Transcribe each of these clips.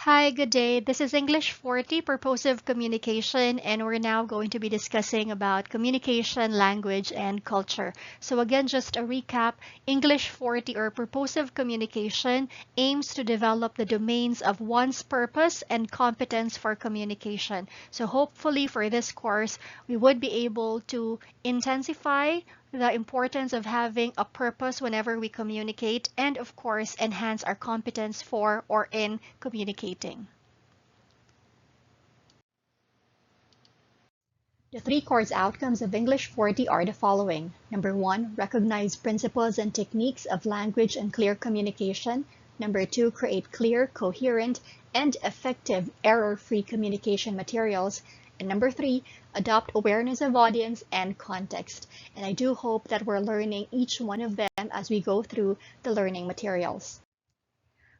Hi, good day. This is English 40, Purposive Communication, and we're now going to be discussing about communication, language, and culture. So again, just a recap, English 40 or Purposive Communication aims to develop the domains of one's purpose and competence for communication. So hopefully for this course, we would be able to intensify the importance of having a purpose whenever we communicate, and of course, enhance our competence for or in communicating. The three course outcomes of English 40 are the following. Number one, recognize principles and techniques of language and clear communication. Number two, create clear, coherent, and effective error-free communication materials. And number three, adopt awareness of audience and context. And I do hope that we're learning each one of them as we go through the learning materials.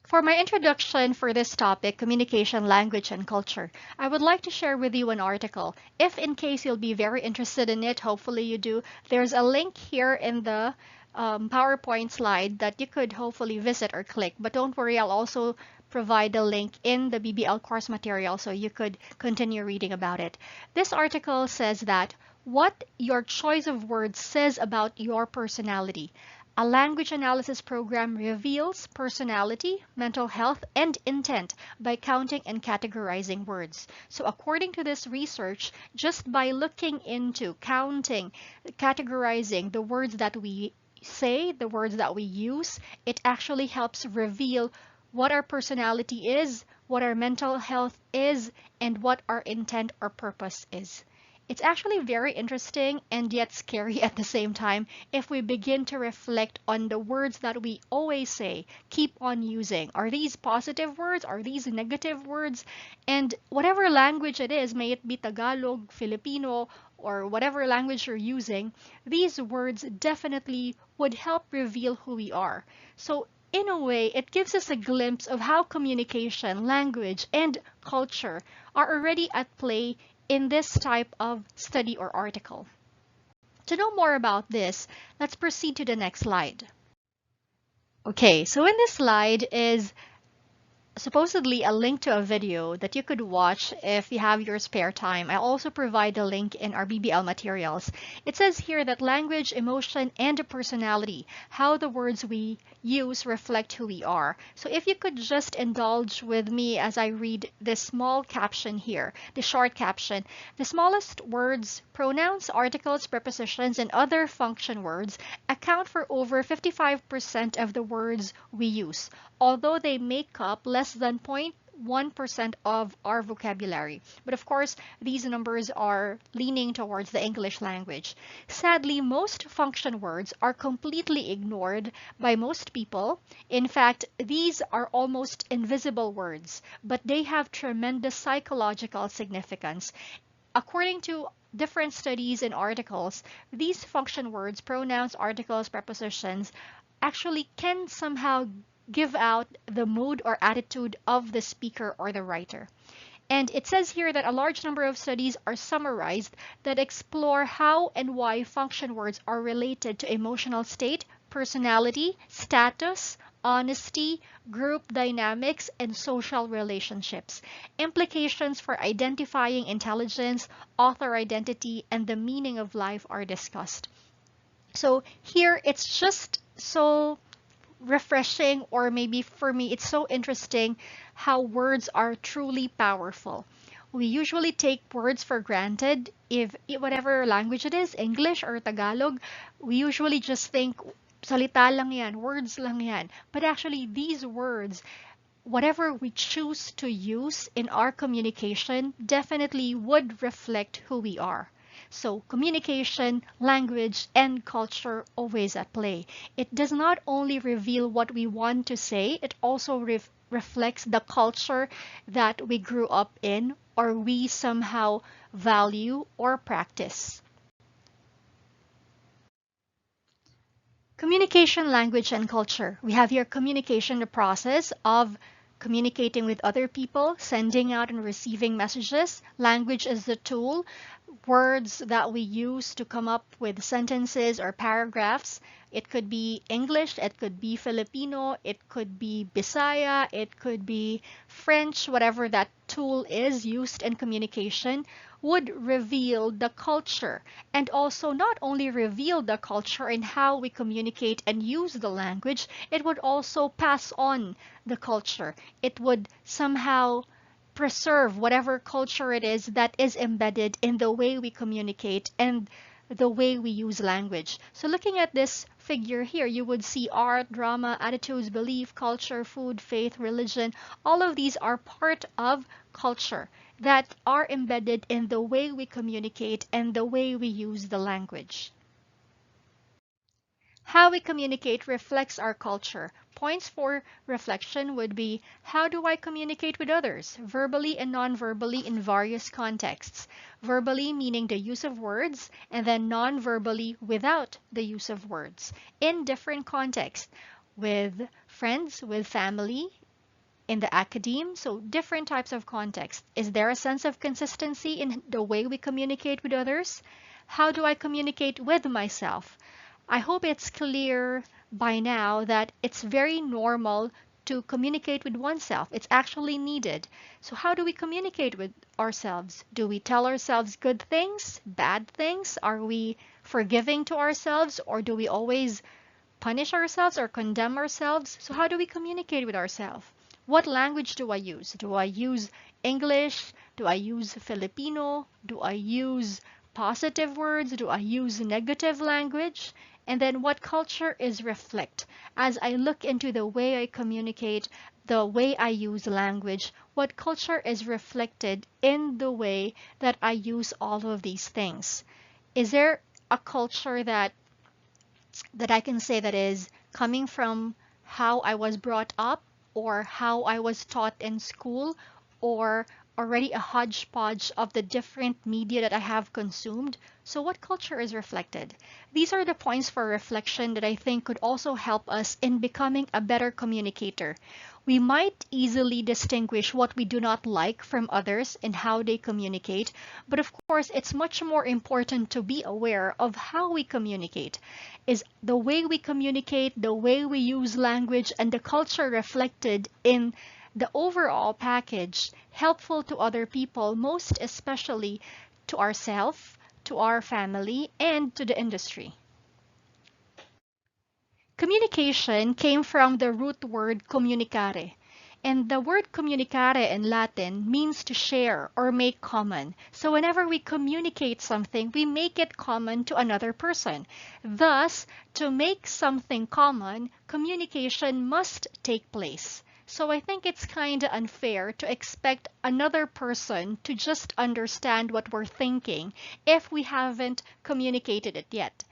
For my introduction for this topic, communication, language, and culture, I would like to share with you an article. If in case you'll be very interested in it, hopefully you do, there's a link here in the PowerPoint slide that you could hopefully visit or click. But don't worry, I'll also provide the link in the BBL course material so you could continue reading about it. This article says that what your choice of words says about your personality. A language analysis program reveals personality, mental health, and intent by counting and categorizing words. So according to this research, just by looking into counting, categorizing the words that we say, the words that we use, it actually helps reveal what our personality is, what our mental health is, and what our intent or purpose is. It's actually very interesting and yet scary at the same time if we begin to reflect on the words that we always say, keep on using. Are these positive words? Are these negative words? And whatever language it is, may it be Tagalog, Filipino, or whatever language you're using, these words definitely would help reveal who we are. So in a way, it gives us a glimpse of how communication, language, and culture are already at play in this type of study or article. To know more about this, let's proceed to the next slide. Okay, so in this slide is supposedly a link to a video that you could watch if you have your spare time. I also provide the link in our BBL materials. It says here that language, emotion, and personality, how the words we use reflect who we are. So if you could just indulge with me as I read this small caption here, the short caption. The smallest words, pronouns, articles, prepositions, and other function words account for over 55% of the words we use, although they make up less than 0.1% of our vocabulary. But of course, these numbers are leaning towards the English language. Sadly, most function words are completely ignored by most people. In fact, these are almost invisible words, but they have tremendous psychological significance. According to different studies and articles, these function words, pronouns, articles, prepositions, actually can somehow give out the mood or attitude of the speaker or the writer. And it says here that a large number of studies are summarized that explore how and why function words are related to emotional state, personality, status, honesty, group dynamics, and social relationships. Implications for identifying intelligence, author identity, and the meaning of life are discussed. So here it's just so refreshing, or maybe for me it's so interesting how words are truly powerful. We usually take words for granted. If whatever language it is, English or Tagalog, we usually just think salita lang yan, words lang yan. But actually these words, whatever we choose to use in our communication, definitely would reflect who we are. So communication, language, and culture always at play. It does not only reveal what we want to say, it also reflects the culture that we grew up in or we somehow value or practice. Communication, language, and culture. We have here communication, the process of communicating with other people, sending out and receiving messages. Language is the tool words that we use to come up with sentences or paragraphs. It could be English, it could be Filipino, it could be Bisaya, it could be French, whatever that tool is used in communication, would reveal the culture, and also not only reveal the culture in how we communicate and use the language, it would also pass on the culture. It would somehow preserve whatever culture it is that is embedded in the way we communicate and the way we use language. So looking at this figure here, you would see art, drama, attitudes, belief, culture, food, faith, religion. All of these are part of culture that are embedded in the way we communicate and the way we use the language. How we communicate reflects our culture. Points for reflection would be, how do I communicate with others, verbally and non-verbally in various contexts? Verbally meaning the use of words, and then non-verbally without the use of words in different contexts, with friends, with family, in the academe, so different types of context. Is there a sense of consistency in the way we communicate with others? How do I communicate with myself? I hope it's clear by now that it's very normal to communicate with oneself. It's actually needed. So how do we communicate with ourselves? Do we tell ourselves good things, bad things? Are we forgiving to ourselves, or do we always punish ourselves or condemn ourselves? So how do we communicate with ourselves? What language do I use? Do I use English? Do I use Filipino? Do I use positive words? Do I use negative language? And then what culture is reflect? As I look into the way I communicate, the way I use language, what culture is reflected in the way that I use all of these things? Is there a culture that I can say that is coming from how I was brought up, or how I was taught in school, or already a hodgepodge of the different media that I have consumed? So what culture is reflected? These are the points for reflection that I think could also help us in becoming a better communicator. We might easily distinguish what we do not like from others and how they communicate, but of course it's much more important to be aware of how we communicate. Is the way we communicate, the way we use language, and the culture reflected in the overall package helpful to other people, most especially to ourselves, to our family, and to the industry? Communication came from the root word communicare. And the word communicare in Latin means to share or make common. So whenever we communicate something, we make it common to another person. Thus, to make something common, communication must take place. So I think it's kind of unfair to expect another person to just understand what we're thinking if we haven't communicated it yet.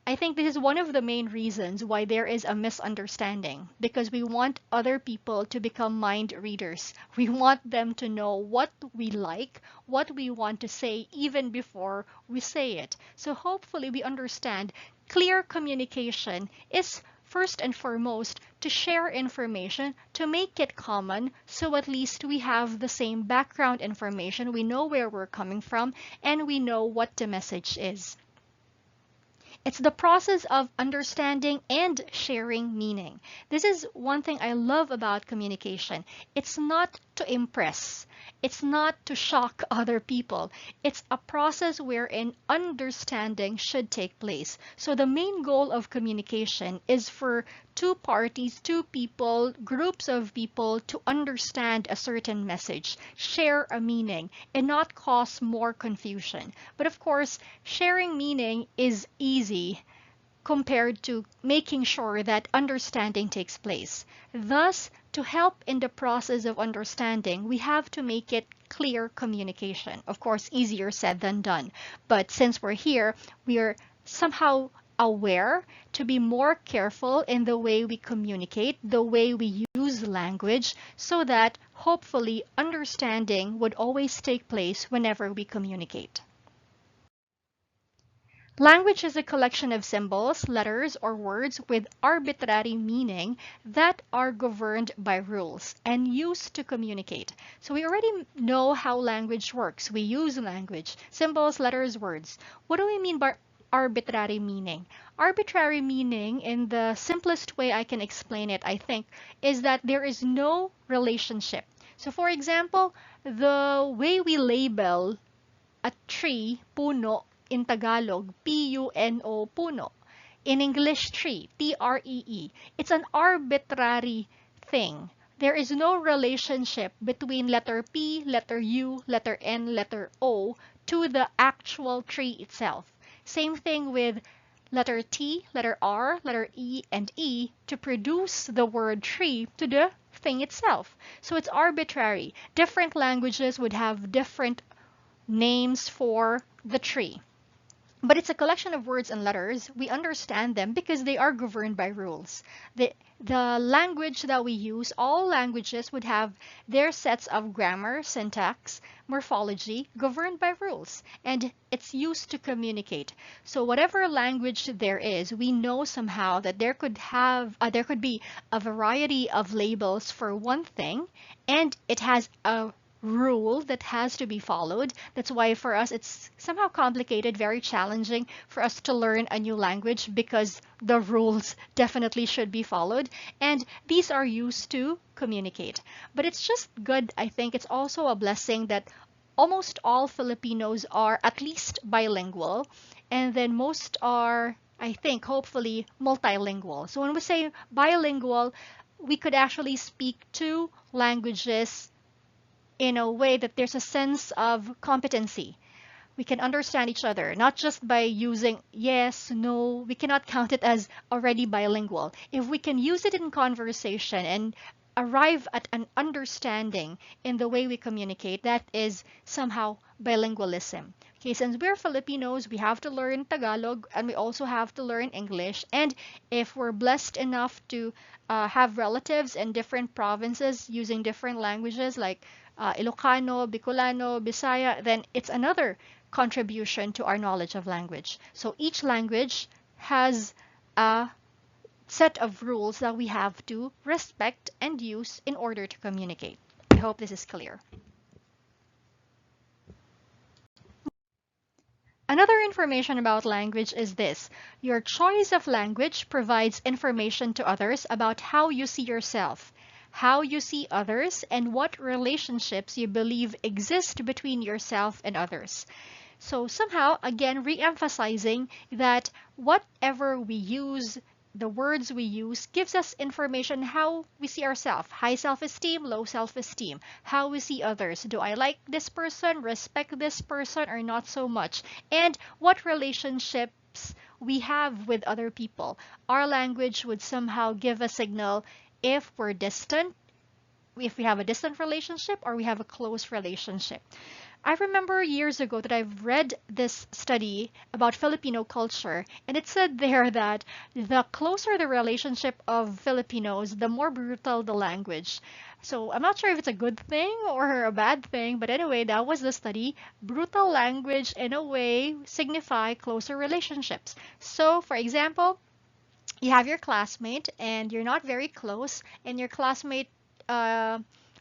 I think this is one of the main reasons why there is a misunderstanding, because we want other people to become mind readers. We want them to know what we like, what we want to say even before we say it. So hopefully we understand clear communication is first and foremost to share information, to make it common, so at least we have the same background information, we know where we're coming from, and we know what the message is. It's the process of understanding and sharing meaning. This is one thing I love about communication. It's not to impress. It's not to shock other people. It's a process wherein understanding should take place. So the main goal of communication is for two parties, two people, groups of people to understand a certain message, share a meaning, and not cause more confusion. But of course, sharing meaning is easy compared to making sure that understanding takes place. Thus, to help in the process of understanding, we have to make it clear communication. Of course, easier said than done. But since we're here, we are somehow aware to be more careful in the way we communicate, the way we use language, so that hopefully understanding would always take place whenever we communicate. Language is a collection of symbols, letters, or words with arbitrary meaning that are governed by rules and used to communicate. So we already know how language works. We use language, symbols, letters, words. What do we mean by arbitrary meaning? Arbitrary meaning, in the simplest way I can explain it, I think, is that there is no relationship. So for example, the way we label a tree, puno, in Tagalog, P-U-N-O, puno. In English, tree, T-R-E-E. It's an arbitrary thing. There is no relationship between letter P, letter U, letter N, letter O to the actual tree itself. Same thing with letter T, letter R, letter E, and E to produce the word tree to the thing itself. So it's arbitrary. Different languages would have different names for the tree. But it's a collection of words and letters. We understand them because they are governed by rules. The language that we use, all languages would have their sets of grammar, syntax, morphology governed by rules, and it's used to communicate. So whatever language there is, we know somehow that there could be a variety of labels for one thing, and it has a rule that has to be followed. That's why for us it's somehow complicated, very challenging for us to learn a new language because the rules definitely should be followed. And these are used to communicate. But it's just good, I think it's also a blessing that almost all Filipinos are at least bilingual. And then most are, I think, hopefully multilingual. So when we say bilingual, we could actually speak two languages in a way that there's a sense of competency. We can understand each other, not just by using yes, no. We cannot count it as already bilingual. If we can use it in conversation and arrive at an understanding in the way we communicate, that is somehow bilingualism. Okay, since we're Filipinos, we have to learn Tagalog and we also have to learn English. And if we're blessed enough to have relatives in different provinces using different languages like Ilocano, Bicolano, Bisaya, then it's another contribution to our knowledge of language. So each language has a set of rules that we have to respect and use in order to communicate. I hope this is clear. Another information about language is this. Your choice of language provides information to others about how you see yourself, how you see others, and what relationships you believe exist between yourself and others. So somehow, again, re-emphasizing that whatever we use, the words we use, gives us information how we see ourselves. High self-esteem, low self-esteem. How we see others. Do I like this person, respect this person, or not so much? And what relationships we have with other people. Our language would somehow give a signal if we're distant, if we have a distant relationship or we have a close relationship. I remember years ago that I've read this study about Filipino culture, and it said there that the closer the relationship of Filipinos, the more brutal the language. So I'm not sure if it's a good thing or a bad thing, but anyway, that was the study. Brutal language, in a way, signify closer relationships. So, for example, you have your classmate and you're not very close, and your classmate uh,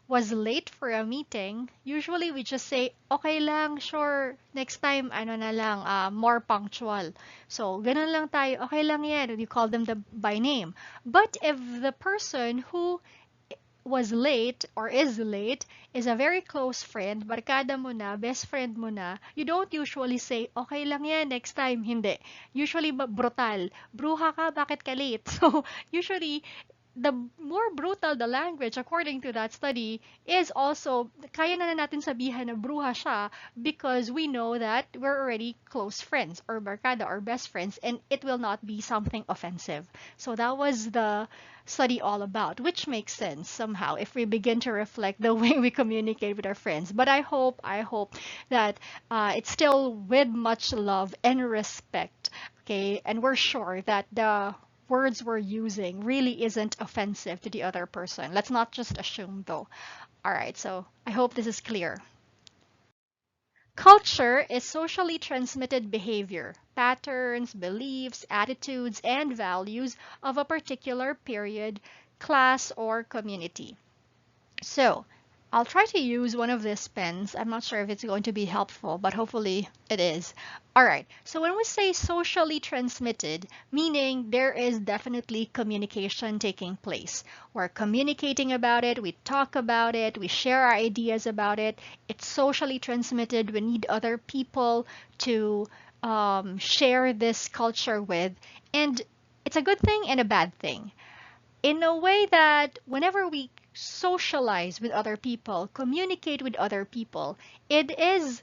was late for a meeting, usually we just say, okay lang, sure, next time, ano na lang, more punctual. So, ganun lang tayo, okay lang yan. You call them by name. But if the person who was late or is late is a very close friend, barkada mo na, best friend mo na, you don't usually say, okay lang yan, next time. Hindi. Usually, brutal. Bruha ka, bakit ka late? So, usually, the more brutal the language, according to that study, is also, kaya na natin sabihan na bruha siya because we know that we're already close friends or barkada or best friends and it will not be something offensive. So that was the study all about, which makes sense somehow if we begin to reflect the way we communicate with our friends. But I hope that it's still with much love and respect. Okay, and we're sure that the words we're using really isn't offensive to the other person. Let's not just assume though. All right, so I hope this is clear. Culture is socially transmitted behavior, patterns, beliefs, attitudes, and values of a particular period, class, or community. So, I'll try to use one of these pens. I'm not sure if it's going to be helpful, but hopefully it is. All right, so when we say socially transmitted, meaning there is definitely communication taking place. We're communicating about it, we talk about it, we share our ideas about it. It's socially transmitted. We need other people to share this culture with. And it's a good thing and a bad thing in a way that whenever we socialize with other people, communicate with other people, it is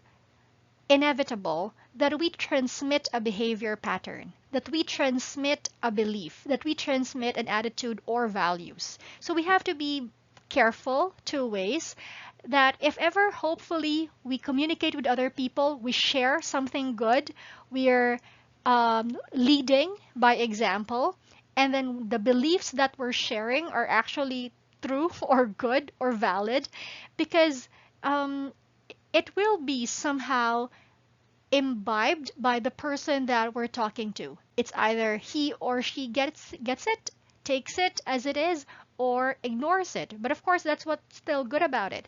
inevitable that we transmit a behavior pattern, that we transmit a belief, that we transmit an attitude or values. So we have to be careful two ways that if ever hopefully we communicate with other people, we share something good, we're leading by example, and then the beliefs that we're sharing are actually true or good or valid, because um, it will be somehow imbibed by the person that we're talking to. It's either he or she gets it, takes it as it is, or ignores it. But of course, that's what's still good about it.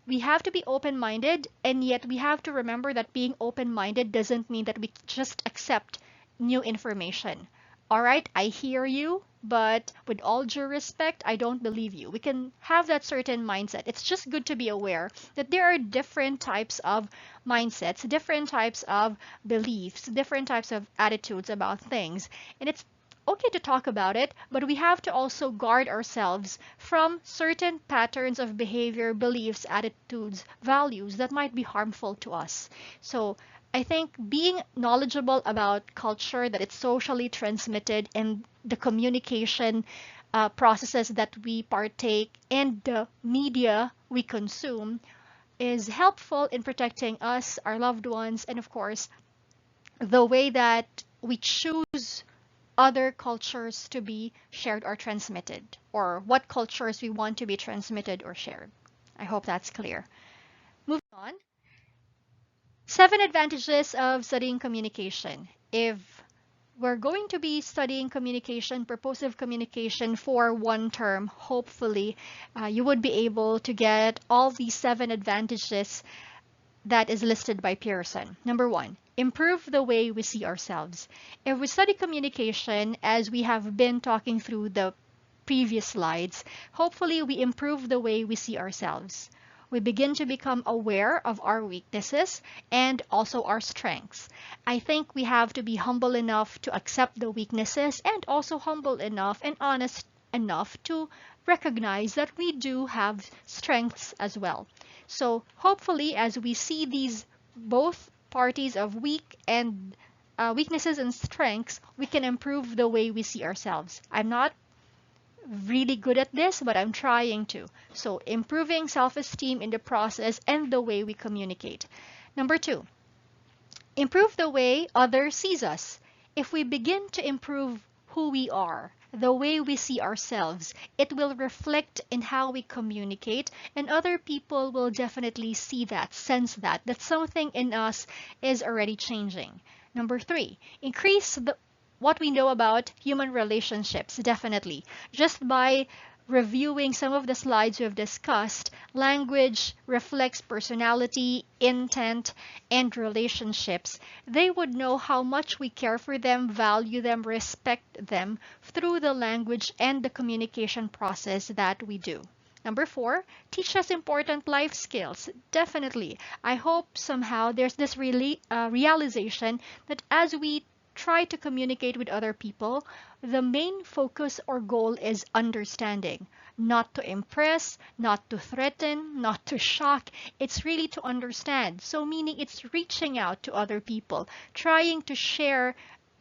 We have to be open-minded, and yet we have to remember that being open-minded doesn't mean that we just accept new information. All right, I hear you, but with all due respect, I don't believe you. We can have that certain mindset. It's just good to be aware that there are different types of mindsets, different types of beliefs, different types of attitudes about things. And it's okay to talk about it, but we have to also guard ourselves from certain patterns of behavior, beliefs, attitudes, values that might be harmful to us. So I think being knowledgeable about culture, that it's socially transmitted, and the communication processes that we partake and the media we consume is helpful in protecting us, our loved ones, and of course, the way that we choose other cultures to be shared or transmitted, or what cultures we want to be transmitted or shared. I hope that's clear. Moving on. 7 advantages of studying communication. If we're going to be studying communication, purposive communication for one term, hopefully you would be able to get all these 7 advantages that is listed by Pearson. Number one, improve the way we see ourselves. If we study communication, as we have been talking through the previous slides, hopefully we improve the way we see ourselves. We begin to become aware of our weaknesses and also our strengths. I think we have to be humble enough to accept the weaknesses, and also humble enough and honest enough to recognize that we do have strengths as well. So hopefully, as we see these both parties of weaknesses and strengths, we can improve the way we see ourselves. I'm not really good at this, but I'm trying to. So improving self-esteem in the process and the way we communicate. Number two, improve the way others sees us. If we begin to improve who we are, the way we see ourselves, it will reflect in how we communicate, and other people will definitely see that, sense that something in us is already changing. Number three, increase what we know about human relationships, definitely. Just by reviewing some of the slides we've discussed, language reflects personality, intent, and relationships. They would know how much we care for them, value them, respect them through the language and the communication process that we do. Number four, teach us important life skills. Definitely. I hope somehow there's this realization that as we try to communicate with other people, the main focus or goal is understanding. Not to impress, not to threaten, not to shock. It's really to understand. So, meaning it's reaching out to other people, trying to share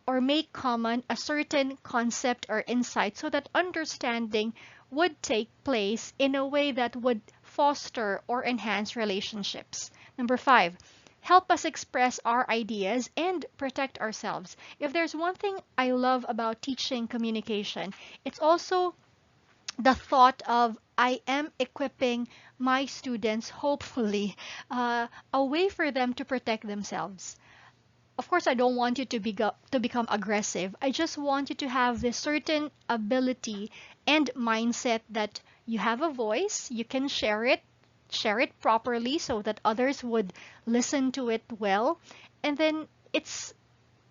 or make common a certain concept or insight so that understanding would take place in a way that would foster or enhance relationships. Number five, help us express our ideas and protect ourselves. If there's one thing I love about teaching communication, it's also the thought of I am equipping my students, hopefully, a way for them to protect themselves. Of course, I don't want you to become aggressive. I just want you to have this certain ability and mindset that you have a voice, you can share it properly so that others would listen to it well. And then it's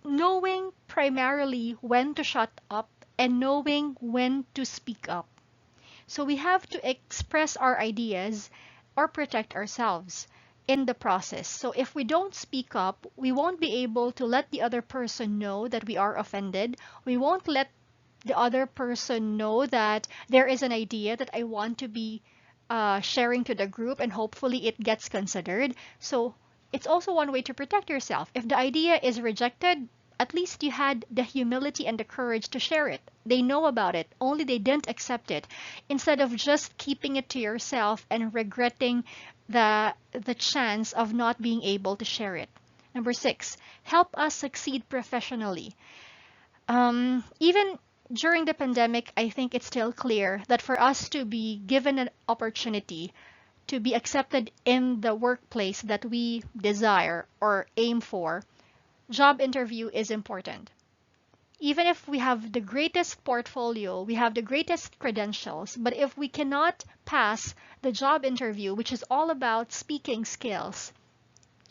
knowing primarily when to shut up and knowing when to speak up. So we have to express our ideas or protect ourselves in the process. So if we don't speak up, we won't be able to let the other person know that we are offended. We won't let the other person know that there is an idea that I want to be sharing to the group, and hopefully it gets considered. So it's also one way to protect yourself. If the idea is rejected, at least you had the humility and the courage to share it. They know about it, only they didn't accept it. Instead of just keeping it to yourself and regretting the chance of not being able to share it. Number 6, help us succeed professionally. Even during the pandemic, I think it's still clear that for us to be given an opportunity to be accepted in the workplace that we desire or aim for, job interview is important. Even if we have the greatest portfolio, we have the greatest credentials, but if we cannot pass the job interview, which is all about speaking skills,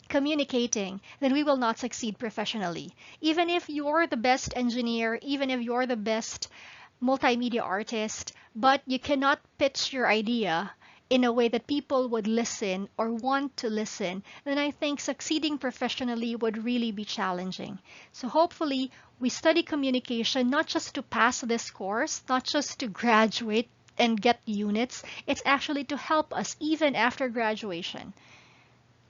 communicating, then we will not succeed professionally. Even if you're the best engineer, even if you're the best multimedia artist, but you cannot pitch your idea in a way that people would listen or want to listen, then I think succeeding professionally would really be challenging. So hopefully we study communication not just to pass this course, not just to graduate and get units, it's actually to help us even after graduation.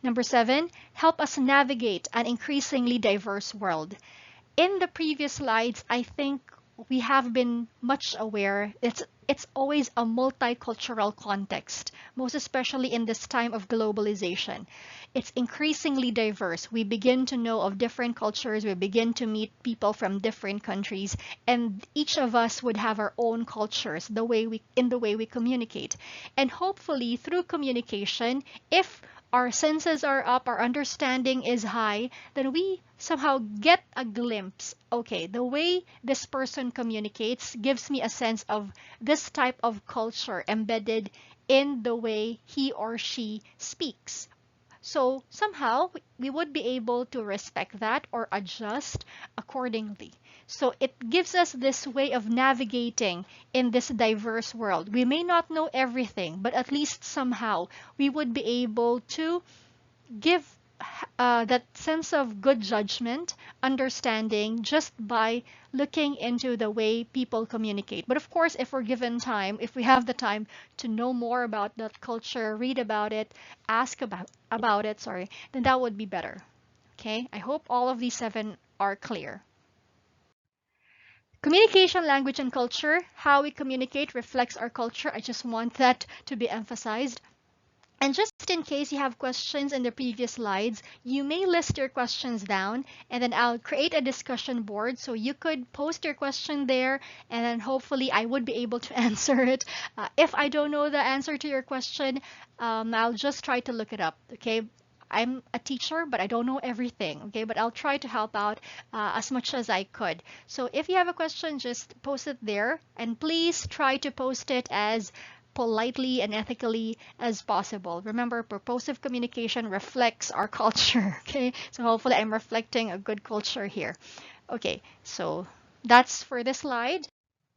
Number 7, help us navigate an increasingly diverse world. In the previous slides, I think we have been much aware it's always a multicultural context, most especially in this time of globalization. It's increasingly diverse. We begin to know of different cultures, we begin to meet people from different countries, and each of us would have our own cultures, the way we communicate. And hopefully through communication, if our senses are up, our understanding is high, then we somehow get a glimpse. Okay, the way this person communicates gives me a sense of this type of culture embedded in the way he or she speaks. So somehow we would be able to respect that or adjust accordingly. So it gives us this way of navigating in this diverse world. We may not know everything, but at least somehow we would be able to give that sense of good judgment, understanding just by looking into the way people communicate. But of course, if we're given time, if we have the time to know more about that culture, read about it, ask about it, sorry, then that would be better. Okay, I hope all of these 7 are clear. Communication, language, and culture. How we communicate reflects our culture. I just want that to be emphasized. And just in case you have questions in the previous slides, you may list your questions down and then I'll create a discussion board so you could post your question there and then hopefully I would be able to answer it. If I don't know the answer to your question, I'll just try to look it up, okay? I'm a teacher, but I don't know everything, okay? But I'll try to help out as much as I could. So if you have a question, just post it there and please try to post it as politely and ethically as possible. Remember, purposive communication reflects our culture, okay? So hopefully I'm reflecting a good culture here. Okay, so that's for this slide.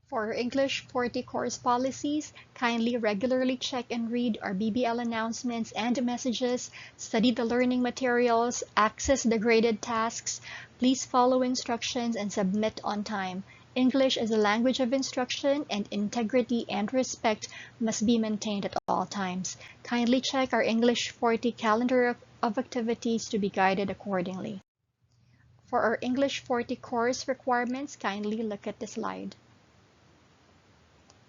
For English 40 course policies, kindly regularly check and read our BBL announcements and messages, study the learning materials, access the graded tasks, please follow instructions and submit on time. English is a language of instruction and integrity and respect must be maintained at all times. Kindly check our English 40 calendar of activities to be guided accordingly. For our English 40 course requirements, kindly look at the slide.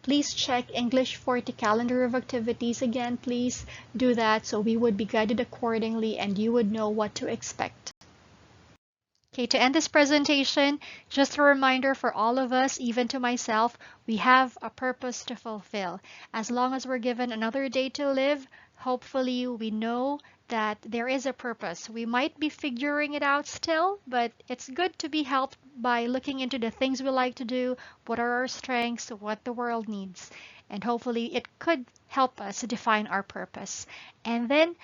Please check English 40 calendar of activities again. Please do that so we would be guided accordingly and you would know what to expect. Okay, to end this presentation, just a reminder for all of us, even to myself, we have a purpose to fulfill. As long as we're given another day to live, hopefully we know that there is a purpose. We might be figuring it out still, but it's good to be helped by looking into the things we like to do, what are our strengths, what the world needs, and hopefully it could help us define our purpose. And then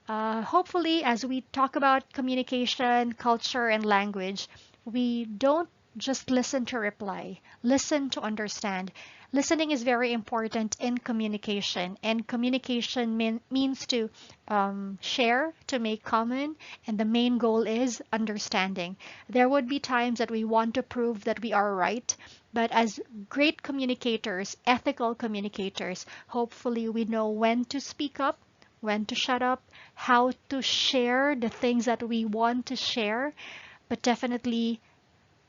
hopefully, as we talk about communication, culture, and language, we don't just listen to reply, listen to understand. Listening is very important in communication, and communication means to share, to make common, and the main goal is understanding. There would be times that we want to prove that we are right, but as great communicators, ethical communicators, hopefully we know when to speak up, when to shut up, how to share the things that we want to share, but definitely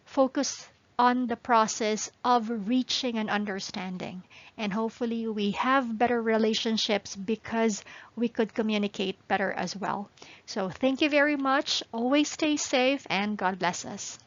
focus on the process of reaching an understanding. And hopefully, we have better relationships because we could communicate better as well. So, thank you very much. Always stay safe and God bless us.